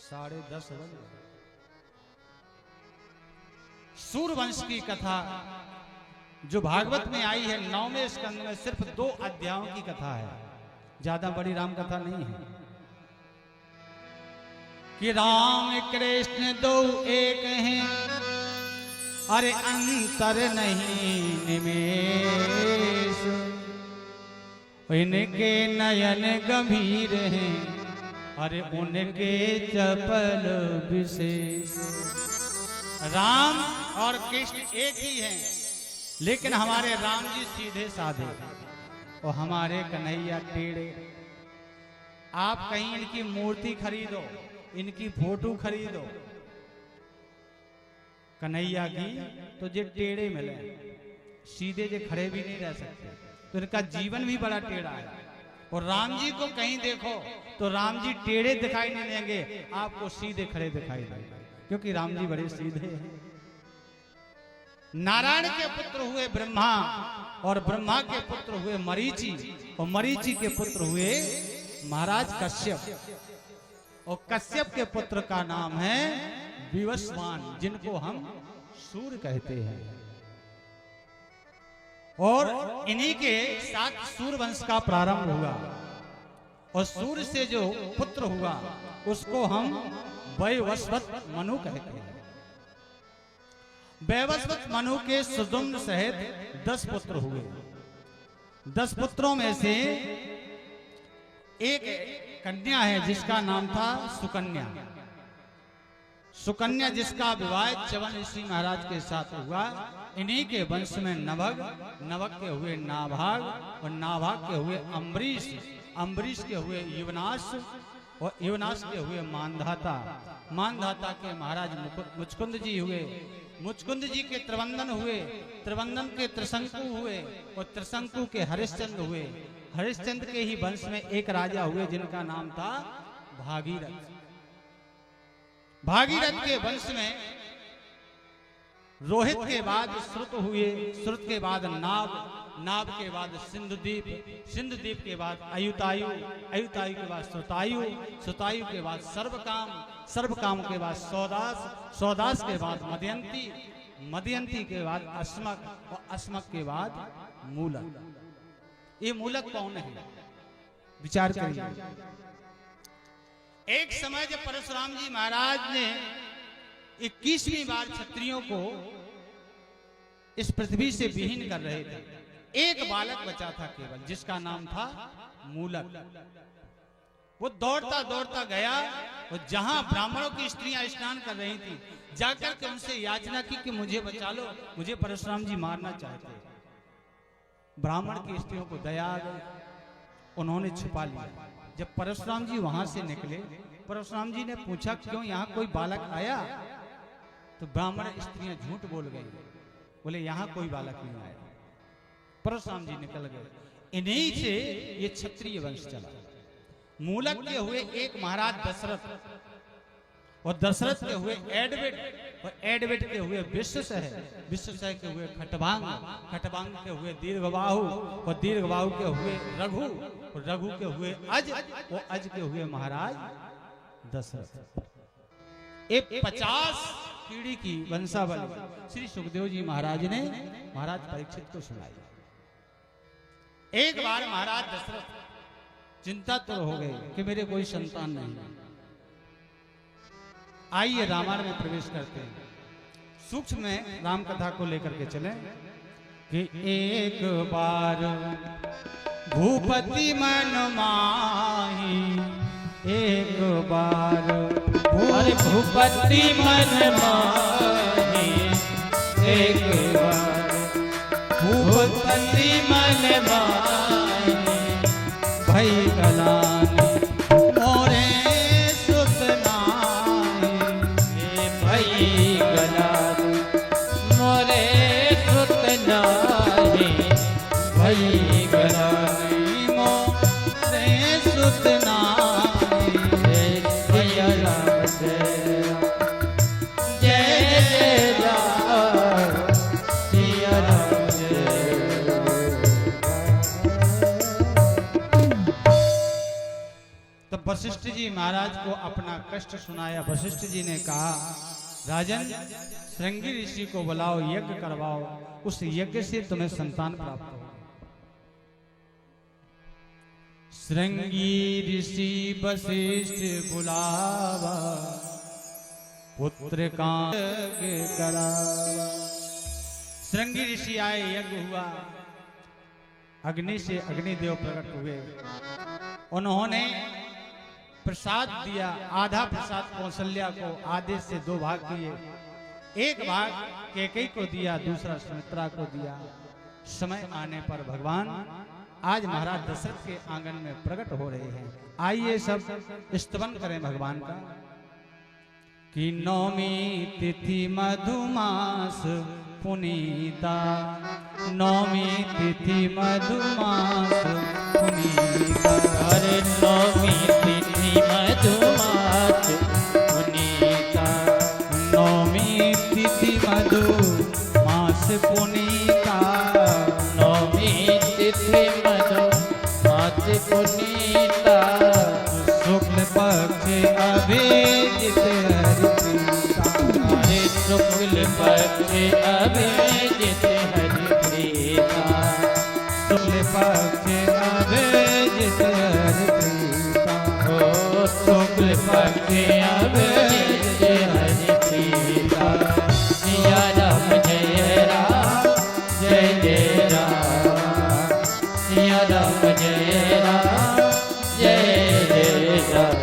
10:30 बज गए। सूरवंश की कथा जो भागवत में आई है 9वें स्कंद में, सिर्फ 2 अध्यायों की कथा है, ज्यादा बड़ी राम कथा नहीं है। कि राम कृष्ण दो एक हैं, अरे अंतर नहीं निमेष, इनके नयन गंभीर हैं, अरे उनके चपल विशेष। राम और कृष्ण एक ही हैं, लेकिन हमारे राम जी सीधे साधे और हमारे कन्हैया टेढ़े। आप कहीं इनकी मूर्ति खरीदो, इनकी फोटो खरीदो कन्हैया की, तो जे टेढ़े मिले, सीधे जे खड़े भी नहीं रह सकते, तो इनका जीवन भी बड़ा टेढ़ा है। और राम जी को कहीं देखो तो राम जी टेढ़े दिखाई नहीं देंगे, आपको सीधे खड़े दिखाई देंगे, क्योंकि राम जी बड़े सीधे हैं। नारायण के पुत्र हुए ब्रह्मा, और ब्रह्मा के पुत्र हुए मरीचि, और मरीचि के पुत्र हुए महाराज कश्यप, और कश्यप के पुत्र का नाम है विवस्वान, जिनको हम सूर्य कहते हैं। और इन्हीं के साथ सूर्यवंश का प्रारंभ हुआ, और सूर्य से जो पुत्र हुआ उसको हम वैवस्वत मनु कहते हैं। वैवस्वत मनु के सुदुम्न सहित 10 पुत्र हुए। 10 पुत्रों में से एक कन्या है जिसका नाम था सुकन्या। सुकन्या जिसका विवाह च्यवन ऋषि महाराज के साथ हुआ। इन्हीं के वंश में नभग, नभग के हुए नाभाग, और नाभाग के हुए अम्बरीश, अम्बरीश के हुए युवनाश, और युवनाश के हुए मानधाता, मानधाता के महाराज मुचकुंद जी हुए। मुचकुंद जी के त्रिवंदन हुए, त्रिवंदन के त्रिशंकु हुए, और त्रिशंकु के हरिश्चंद्र हुए। हरिश्चंद्र के ही वंश में एक राजा हुए जिनका नाम था भागीरथ। भागीरथ के वंश में रोहित के बाद श्रुत हुए, श्रुत के बाद नाभ, नाभ के बाद सिंधुदीप, सिंधुदीप के बाद अयुतायु, अयुतायु के बाद श्रुतायु, श्रुतायु के बाद सर्वकाम, सर्वकाम के बाद सौदास, सौदास के बाद मदयंती, मदयंती के बाद अस्मक, और अस्मक के बाद मूलक। ये मूलक कौन है, विचार करिए। एक समय जब परशुराम जी महाराज ने 21वीं बार क्षत्रियों को इस पृथ्वी से विहीन कर रहे थे, एक बालक बचा था केवल, जिसका नाम था मूलक। वो दौड़ता दौड़ता गया, और जहां ब्राह्मणों की स्त्रियां स्नान कर रही थी, जाकर के उनसे याचना की कि मुझे बचा लो, मुझे परशुराम जी मारना चाहते हैं। ब्राह्मण की स्त्रियों को दया आ गई, उन्होंने छुपा लिया। जब परशुराम जी वहां से निकले, परशुराम जी ने पूछा क्यों यहाँ कोई बालक आया, तो ब्राह्मण स्त्रियां झूठ बोल गई, बोले यहाँ कोई बालक नहीं आया। परशुराम जी निकल गए। इन्हीं से ये क्षत्रिय वंश चला। मूलक के हुए एक महाराज दशरथ, और दशरथ के हुए एडविड, और एडविड के हुए विश्वसह, विश्वसह के हुए खटवांग, खटवांग के हुए दीर्घबाहु, और दीर्घबाहु के हुए रघु, और रघु के हुए अज, और अज के हुए महाराज दशरथ। एक 50 पीढ़ी की वंशावली श्री सुखदेव जी महाराज ने महाराज परीक्षित को सुनाई। एक बार महाराज दशरथ चिंतातुर हो गए कि मेरे कोई संतान नहीं है। आइए रामायण में प्रवेश करते हैं। सूक्ष्म में राम कथा को लेकर के चलें कि एक बार भूपति मन माही, एक बार
अरे भूपति मन माही, एक बार भूपति मन माही,
भई कलानी मोरे सुतनाई,
भई गलानी मोरे सुतनाई, भई गलानी
मोरे सुतनाई।
जय राम जय राम, सिया राम जय।
वशिष्ठ जी महाराज को अपना कष्ट सुनाया। वशिष्ठ जी ने कहा, राजन, श्रृंगी ऋषि को बुलाओ, यज्ञ करवाओ, उस यज्ञ से तुम्हें संतान प्राप्त हो। श्रृंगी ऋषि वशिष्ठ बुलावा, पुत्र का यज्ञ करावा। श्रृंगी ऋषि आए, यज्ञ हुआ, अग्नि से अग्निदेव प्रकट हुए। उन्होंने प्रसाद दिया। आधा प्रसाद कौशल्या को आधे से 2 भाग किए। एक भाग कैकेयी को दिया, दूसरा सुमित्रा को दिया। समय आने पर भगवान आज महाराज दशरथ के आंगन में प्रकट हो रहे हैं। आइए सब स्तवन करें भगवान का कि नौमी तिथि मधुमास पुनीता, नौमी तिथि मधुमास पुनीता।
अरे नौमी तिथि मधुमास पुनीता,
नौमी तिथि मधुमास पुनीता,
नौमी तिथि मधुमास पुनीता।
शुक्ल पक्ष अभिजित हरिप्रीता,
अरे शुक्ल पक्ष अभिजित हरिप्रीता,
शुक्ल पक्ष अभिजित हरिप्रीता,
ओ शुक्ल पक्ष अभिजित हरिप्रीता। सिया राम जय राम, जय जय राम, सिया राम जय राम, जय जय राम।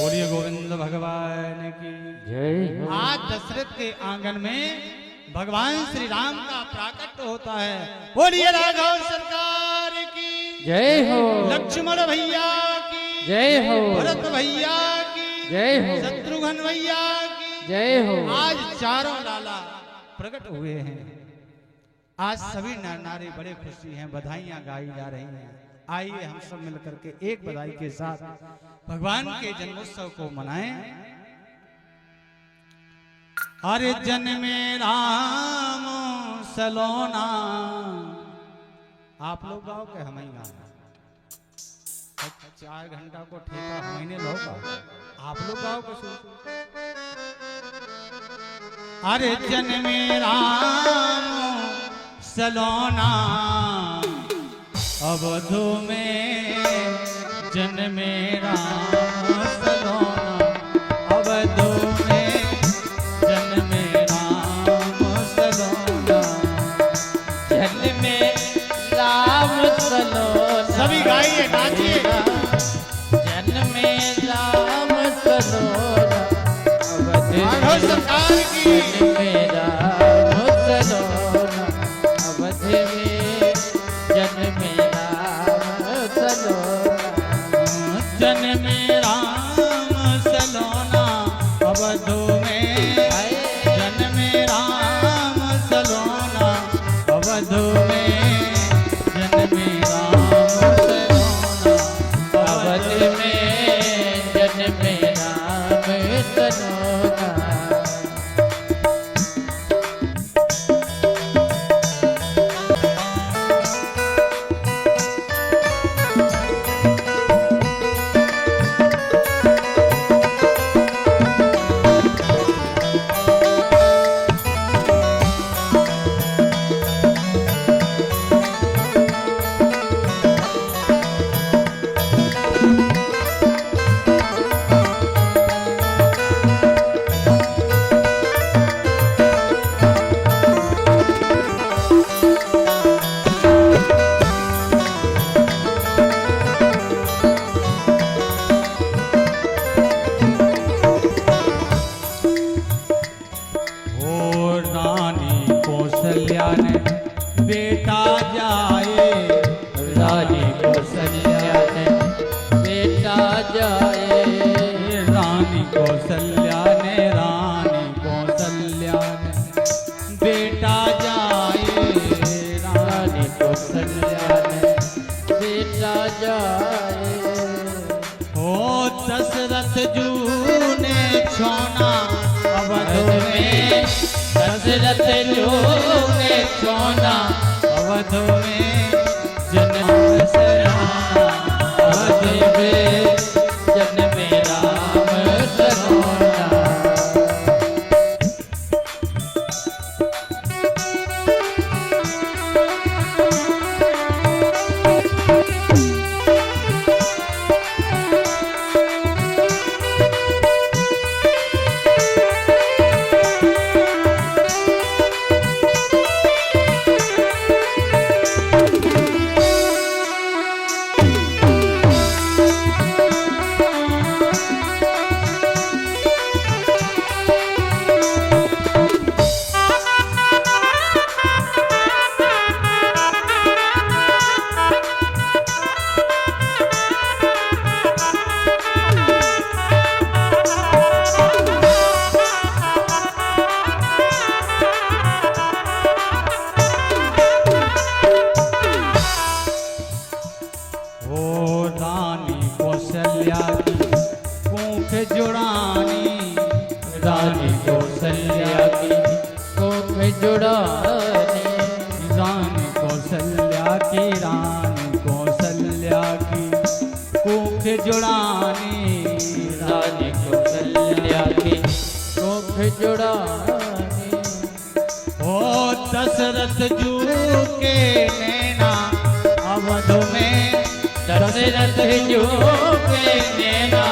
बोलिए गोविंद भगवान की
जय हो।
आज दशरथ के आंगन में भगवान श्री राम का प्राकट होता है। बोलिए राघव सरकार की
जय हो,
लक्ष्मण भैया की
जय हो,
भरत भैया की
जय हो,
शत्रुघ्न भैया की
जय हो।
आज चारों लाला प्रकट हुए हैं। आज सभी नर नारी बड़े खुशी हैं, बधाइयां गाई जा रही हैं। आइए हम सब मिलकर के एक बधाई के साथ भगवान के जन्मोत्सव को मनाएं। अरे जन्मे राम सलोना, आप लोग गाओ के हम ही गाओ। 4 घंटा को ठेका महीने लो गाओ, आप लोग गाओ के सुन। अरे जन्मे राम सलोना, अवधू में जन्मे राम सलोना, अवधू में जन्मे राम सलोना,
जन्मे राम सलोना।
सभी गाइए, नाचिए।
जन्मे राम सलोना,
राघव सरकार की
जन्मे राम सलोना, अवध में जन्मे राम सलोना,
जन्मे राम सलोना, अवधू में जन्मे राम सलोना, अवधू में जन्मे राम सलोना,
अवध में जन्मे राम सलोना।
बेटा जाए,
रानी कौशल्या ने बेटा जाए,
रानी कौशल्या ने, रानी कौशल्या ने बेटा जाए,
रानी कौशल्या ने बेटा जाए।
ओ दशरथ जू ने छोना अवध में,
दशरथ जो ने छोना
अवध में जन्म सराना, अवध में
जुड़ानी
रानी कौशल्या की रानी कौशल्या की कुख जुड़ानी
रानी कौशल्या की कुख जुड़ानी
ओ दशरथ जू के नैना अवध में
दशरथ जू के नैना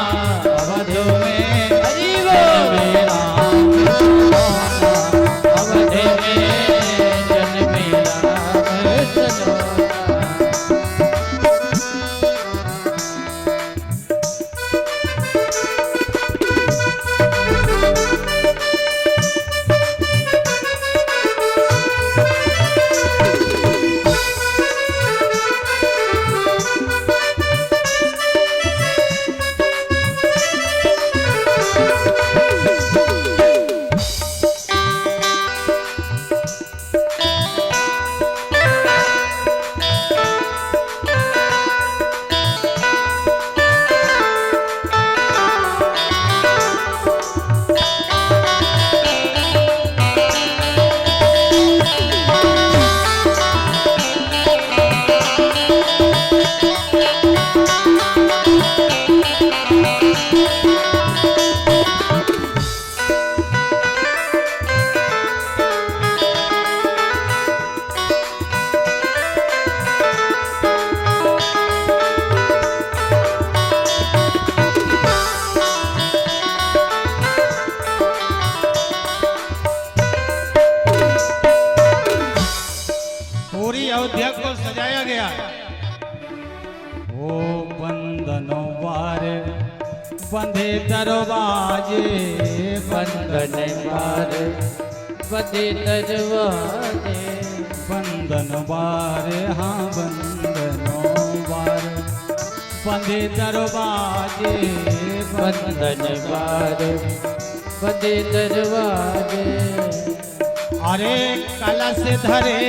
अवध में
हरि बोल अवध में जन्मे राम सलोना
पूरी अयोध्या को सजाया गया। ओ बंधनों वार बंधे दरवाजे
बंधन पार बंधे दरवाजे
बंधन वार हाँ बंधनों वार बंधे दरवाजे
बंधन पार बंधे दरवाजे
अरे कलश धरे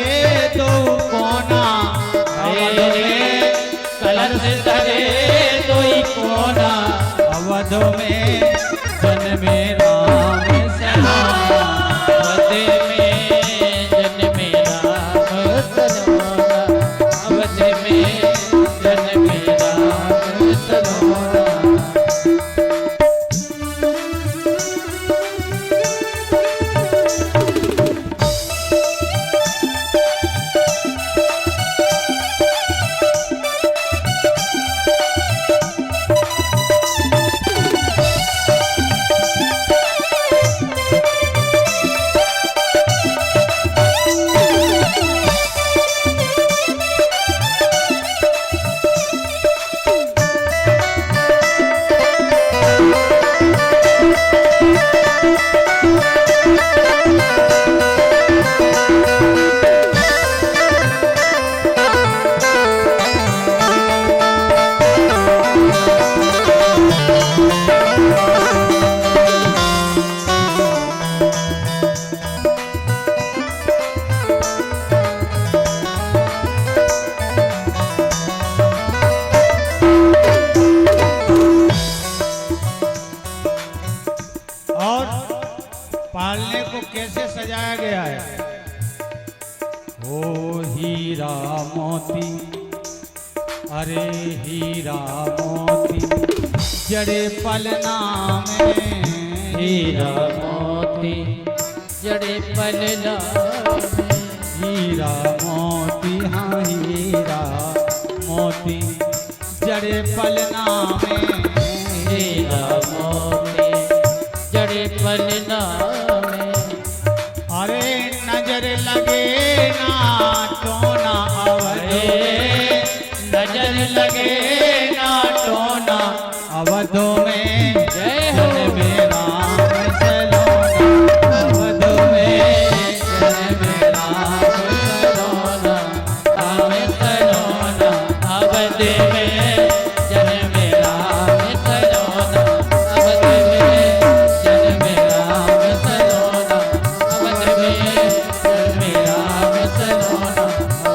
दो कोना अवध में
कलश धरे दो कोना
अवध में जन्मे राम सलोना
अवध में जन्मे राम सलोना अवध में जन्मे राम सलोना
पालने को कैसे सजाया गया है। ओ हीरा मोती अरे हीरा मोती जड़े पलना में
हीरा मोती जड़े पलना में
हीरा मोती हाँ हीरा मोती जड़े पलना में
हीरा मोती जड़े पलना में
अरे नजर लगे ना टोना अवध में
नजर लगे ना टोना
अवध में
जय हो
जन्मे राम सलोना अवध में जन्मे राम
सलोना राम सलोना अवध में जन्मे राम सलोना अवध में जन्मे राम सलोना अवध में जन्मे राम सलोना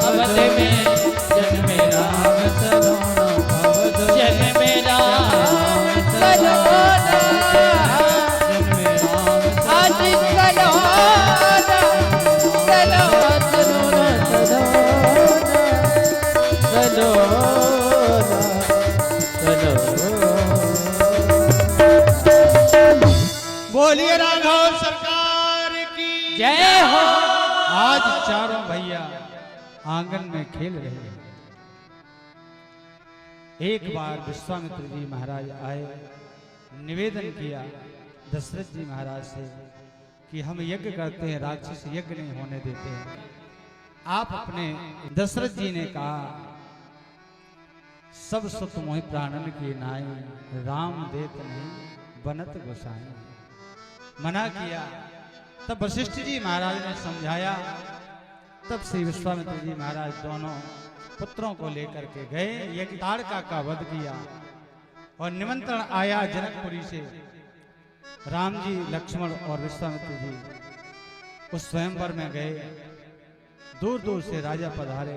अवध में जन्मे राम सलोना अवध जन्मे राम जय हो।
आज चारों भैया आंगन में खेल रहे हैं। एक बार विश्वामित्र जी महाराज आए, निवेदन किया दशरथ जी महाराज से कि हम यज्ञ करते हैं, राक्षस यज्ञ नहीं होने देते हैं। आप अपने दशरथ जी ने कहा, सब सुत मोहि प्राणन की नाई, राम देत नहीं बनत गोसाई। मना किया। तब वशिष्ठ जी महाराज ने समझाया। तब श्री विश्वामित्र जी महाराज दोनों पुत्रों को लेकर के गए, यज्ञ ताड़का का वध किया और निमंत्रण आया जनकपुरी से। राम जी, लक्ष्मण और विश्वामित्र जी उस स्वयंवर में गए। दूर दूर से राजा पधारे।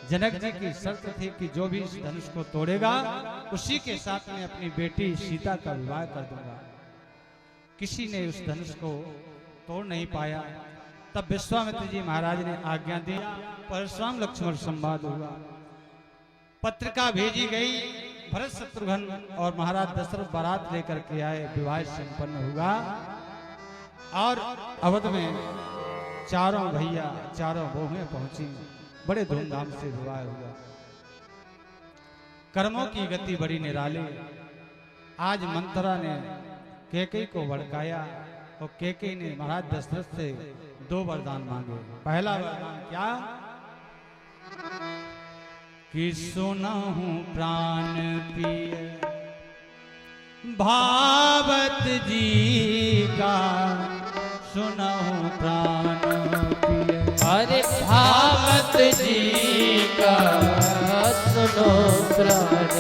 जनक जी की शर्त थी कि जो भी इस धनुष को तोड़ेगा उसी के साथ में अपनी बेटी सीता का विवाह कर दूंगा। किसी ने उस धनुष को तोड़ नहीं पाया। तब विश्वामित्र जी महाराज ने आज्ञा दी, परशुराम लक्ष्मण संवाद हुआ। पत्रिका भेजी गई, भरत शत्रुघ्न और महाराज दशरथ बारात लेकर के आए। विवाह संपन्न हुआ और अवध में चारों भैया चारों बहुएं पहुंची। बड़े धूमधाम से विवाह हुआ। कर्मों की गति बड़ी निराली। आज मंत्रा ने कैकेयी को भड़काया और कैकेयी ने महाराज दशरथ से 2 वरदान मांगे। पहला वरदान क्या कि सुनहु प्राण प्रिय भावत जी का, सुनहु प्राण प्रिय
अरे भावत जी का सुनो प्राण,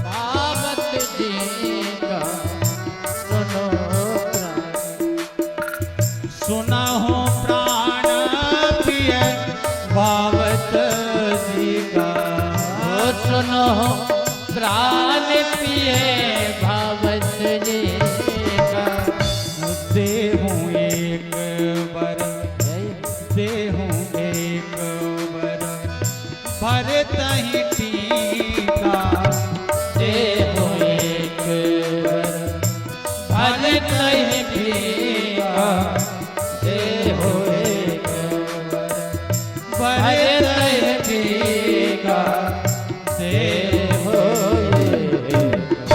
भावत जी का सुनो प्राण।
सुनहु प्राण प्रिय भावत जी का,
सुनो प्राण प्रिय भावत जी का।
देहूं एक बर, देहूं एक बर भरतहि टीका,
देहूं एक बर भरतहि टीका, देहूं एक बर भरतहि टीका, देहूं एक।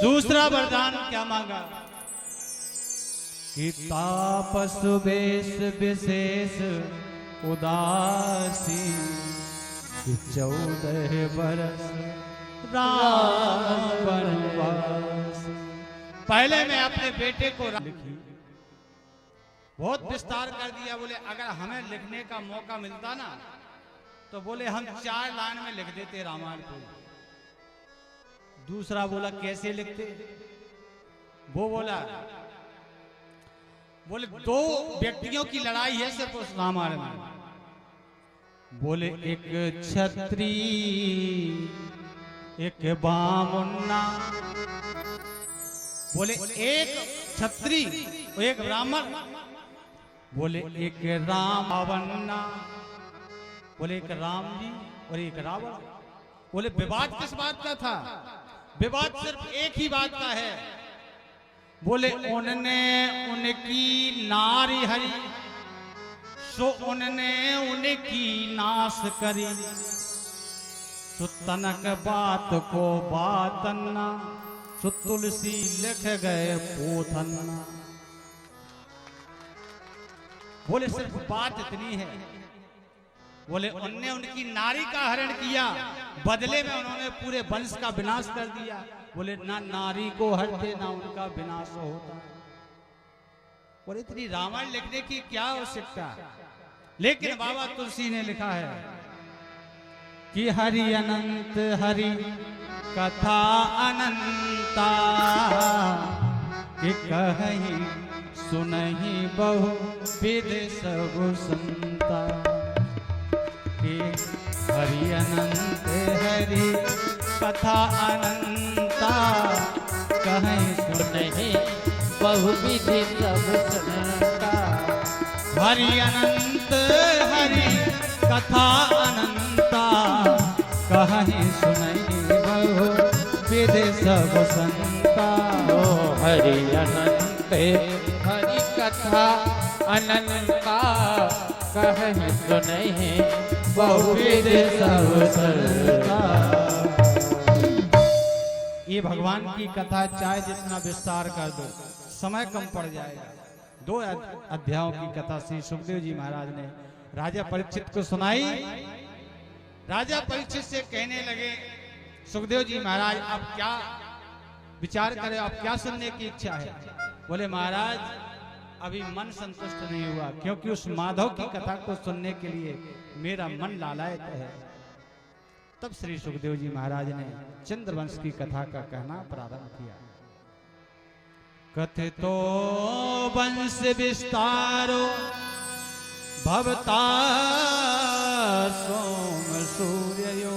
दूसरा वरदान क्या मांगा कि तापस वेश विशेष उदासी, कि 14 बरस राम वनवास। पहले मैं अपने बेटे को लिखी, बहुत विस्तार कर दिया। बोले अगर हमें लिखने का मौका मिलता ना तो बोले हम 4 लाइन में लिख देते रामायण को। दूसरा बोला कैसे लिखते, वो बोला बोले 2 व्यक्तियों की लड़ाई है सिर्फ उस रामायण में। बोले एक क्षत्रिय एक बामुन्ना, बोले एक क्षत्रिय एक ब्राह्मण, बोले एक रावणना, बोले एक राम जी और एक रावण। बोले विवाद किस बात का था, विवाद सिर्फ एक ही बात का है। बोले उनने उनकी नारी हरी, सो उनने उनकी नाश करी, सो तनक बात को बातन्ना, सो तुलसी लिख गए पोथन्ना। बोले सिर्फ बात इतनी है। बोले उनने उनकी नारी का हरण किया, बदले में उन्होंने पूरे वंश का विनाश कर दिया। बोले ना नारी को हरते ना उनका विनाश होता। और इतनी रामायण लिखने की क्या आवश्यकता। लेकिन बाबा तुलसी ने लिखा है कि हरि अनंत हरि कथा अनंता, कि कहीं सुनहि बहु विद सब संता। कि हरि अनंत हरि कथा अनंता, कहीं
सुनहि बहुविधि सब संता।
हरि अनंत हरि कथा अनंता, कहीं सुनहि बहु विधि सब संता।
हरि अनंत हरि कथा अनंता कहे सुने बहुविध सब सरता।
ये भगवान की कथा चाहे जितना विस्तार कर दो समय कम पड़ जाएगा। 2 अध्यायों की कथा श्री सुखदेव जी महाराज ने राजा परीक्षित को सुनाई। राजा परीक्षित से कहने लगे, सुखदेव जी महाराज आप क्या विचार करें, आप क्या सुनने की इच्छा है? बोले महाराज अभी मन संतुष्ट नहीं हुआ, क्योंकि उस माधव की कथा को सुनने के लिए मेरा मन लालायित है। तब श्री सुखदेव जी महाराज ने चंद्रवंश की कथा का कहना प्रारंभ किया। कथितो वंश विस्तारो भवता सोम सूर्यो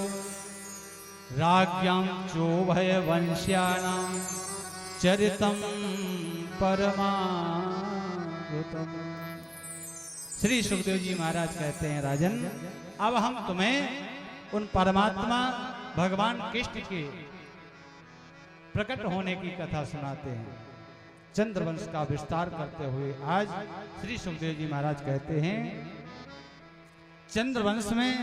राज्ञां चोभय वंश्याणां चरितं परमाद्भुतम्। श्री सुखदेव जी महाराज कहते हैं, राजन अब हम तुम्हें उन परमात्मा भगवान कृष्ण के प्रकट होने की कथा सुनाते हैं। चंद्रवंश का विस्तार करते हुए आज श्री सुखदेव जी महाराज कहते हैं, चंद्रवंश में